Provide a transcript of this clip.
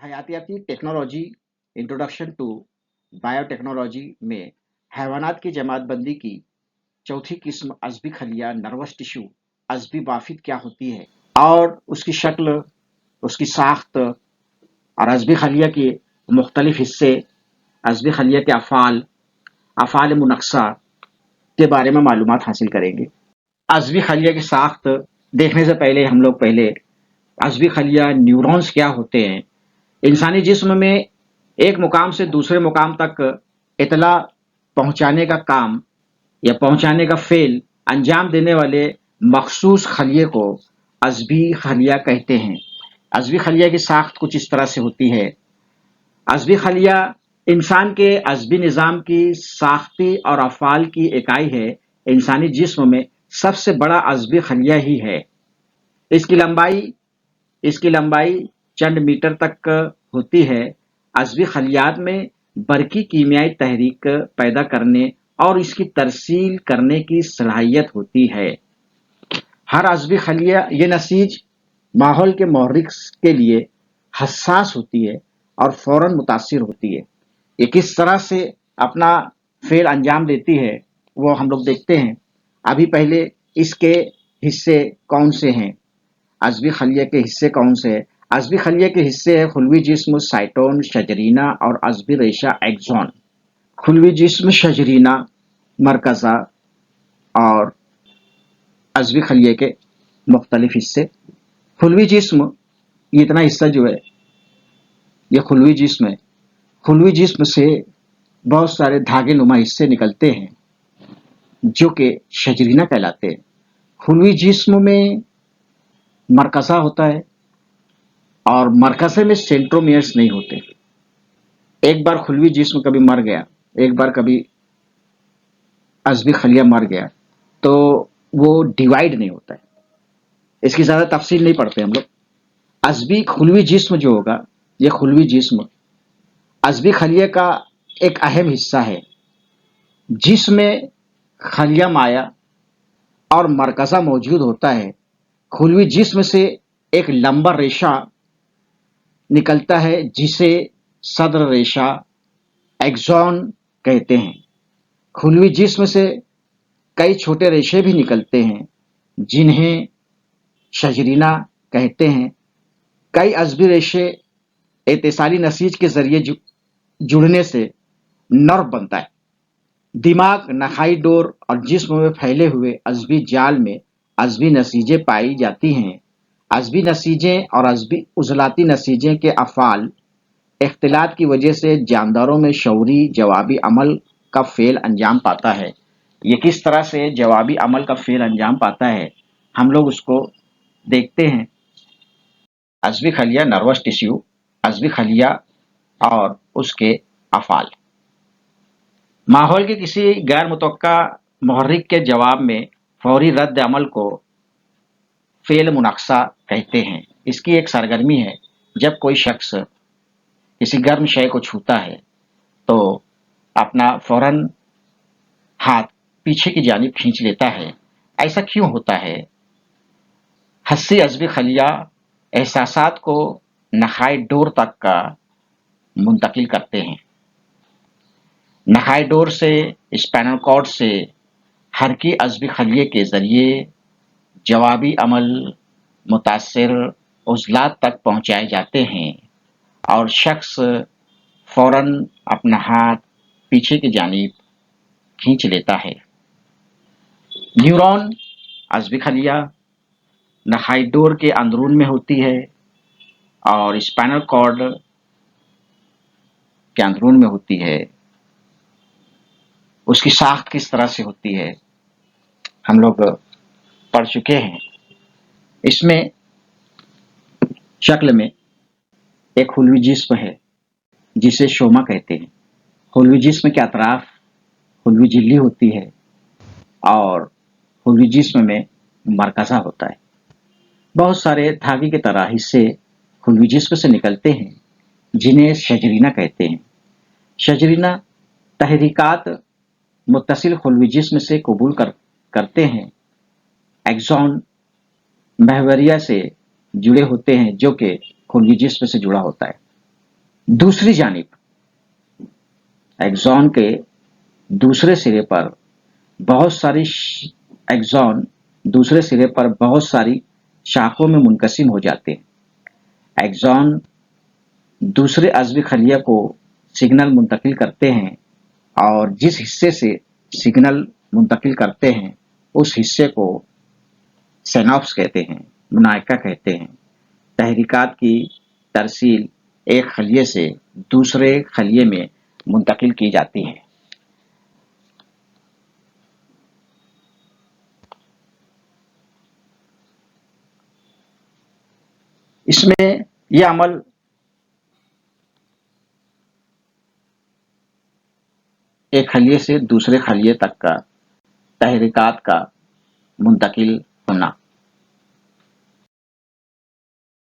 हयातियाती technology introduction to biotechnology में हैवानात की जमातबंदी की चौथी किस्म अज़बी खलिया नर्वस टिश्यू अज़बी बाफित क्या होती है और उसकी शक्ल, उसकी साख्त और अज़बी खलिया के मुख्तलिफ हिस्से, अज़बी खलिया के अफ़ाल, अफ़ाल मुनक्सा के बारे में मालूमात हासिल करेंगे। अज़बी खलिया की साख्त देखने से पहले हम लोग अज़बी खलिया न्यूरॉन्स क्या होते हैं, इंसानी जिस्म में एक मुकाम से दूसरे मुकाम तक इतला पहुंचाने का काम या पहुंचाने का फेल अंजाम देने वाले मखसूस खलिये को अज़बी खलिया कहते हैं। अज़बी खलिया की साख्त कुछ इस तरह से होती है। अज़बी खलिया इंसान के अज़बी निज़ाम की साख्ती और अफ़ाल की इकाई है। इंसानी जिस्म में सबसे बड़ा अज़बी खलिया ही है। इसकी लंबाई चंद मीटर तक होती है। अज़बी खलियात में बरकी कीमियाई तहरीक पैदा करने और इसकी तरसील करने की सलाहियत होती है। हर अज़बी खलिया ये नसीज माहौल के महर्रिक के लिए हसास होती है और फौरन मुतासिर होती है। ये किस तरह से अपना फेल अंजाम देती है वो हम लोग देखते हैं। अभी पहले इसके हिस्से कौन से हैं, अज़बी खलिया के हिस्से कौन से हैं। अज़बी खलिया के हिस्से है खुलवी जिस्म, साइटोन, शजरीना और अज़बी रेशा एक्सॉन। खुलवी जिस्म, शजरीना, मरकज़ा और अज़बी खलिया के मुख्तलिफ हिस्से। खुलवी जिस्म, ये इतना हिस्सा जो है ये खुलवी जिस्म है। खुलवी जिस्म से बहुत सारे धागे नुमा हिस्से निकलते हैं जो कि शजरीना कहलाते हैं। खुलवी जिस्म में मरकज़ा होता है और मरकज़े में सेंट्रोमियर्स नहीं होते। एक बार खुलवी जिस्म कभी मर गया, एक बार कभी अज़बी खलिया मर गया तो वो डिवाइड नहीं होता है। इसकी ज़्यादा तफसील नहीं पढ़ते हम लोग। अज़बी खुलवी जिस्म जो होगा, ये खुलवी जिस्म अज़बी खलिया का एक अहम हिस्सा है जिसमें खलिया माया और मरकज़ा मौजूद होता है। खुलवी जिस्म से एक लंबा रेशा निकलता है जिसे सदर रेशा एक्सॉन कहते हैं। खुलवी जिस्म से कई छोटे रेशे भी निकलते हैं जिन्हें शजरीना कहते हैं। कई अज़बी रेशे इत्तिसाली नसीज के जरिए जुड़ने से नर्व बनता है। दिमाग, नखाई डोर और जिस्म में फैले हुए अज़बी जाल में अज़बी नसीजें पाई जाती हैं। अज़बी नसीजें और अज़बी उज़लाती नसीजें के अफ़ाल इख्तिलात की वजह से जानदारों में शऊरी जवाबी अमल का फेल अंजाम पाता है। ये किस तरह से जवाबी अमल का फेल अंजाम पाता है हम लोग उसको देखते हैं। अज़बी खलिया नर्वस टिश्यू, अज़बी खलिया और उसके अफ़ाल। माहौल के किसी गैर मुतवक्का मुहर्रिक के जवाब में फौरी रद्द अमल को फेल मुनक्सा कहते हैं। इसकी एक सरगर्मी है जब कोई शख्स किसी गर्म शय को छूता है तो अपना फौरन हाथ पीछे की जानिब खींच लेता है। ऐसा क्यों होता है? हस्सी अज़बी खलिया एहसासात को नखाई डोर तक का मुंतकिल करते हैं। नखाई डोर से स्पाइनल कॉर्ड से हरकी अज़बी खलिये के जरिए जवाबी अमल मुतासिर उज़लात तक पहुंचाए जाते हैं और शख्स फौरन अपना हाथ पीछे की जानिब खींच लेता है। न्यूरॉन अज़बी खलिया नखाई डोर के अंदरून में होती है और स्पाइनल कॉर्ड के अंदरून में होती है। उसकी साख्त किस तरह से होती है हम लोग पढ़ चुके हैं। इसमें शक्ल में एक खुलवी जिस्म है जिसे शोमा कहते हैं। खुलवी जिस्म के अतराफ खुलवी झिल्ली होती है और खुलवी जिस्म में मरकज़ा होता है। बहुत सारे धागे की तरह हिस्से खुलवी जिस्म से निकलते हैं जिन्हें शजरीना कहते हैं। शजरीना तहरीकात मुत्तसिल खुलवी जिस्म से कबूल करते हैं। एक्सॉन महवरिया से जुड़े होते हैं जो कि खुलवी जिस्म से जुड़ा होता है। दूसरी जानिब एक्सॉन के दूसरे सिरे पर बहुत सारी एक्सॉन दूसरे सिरे पर बहुत सारी शाखों में मुनकसिम हो जाते हैं। एक्सॉन दूसरे अज़्वी खलिया को सिग्नल मुंतकिल करते हैं और जिस हिस्से से सिग्नल मुंतकिल करते हैं उस हिस्से को सिनैप्स कहते हैं, मुनायका कहते हैं। तहरीकात की तरसील एक खलिये से दूसरे खलिये में मुंतकिल की जाती है। इसमें यह अमल एक खलिये से दूसरे खलिये तक का तहरीकात का मुंतकिल होना।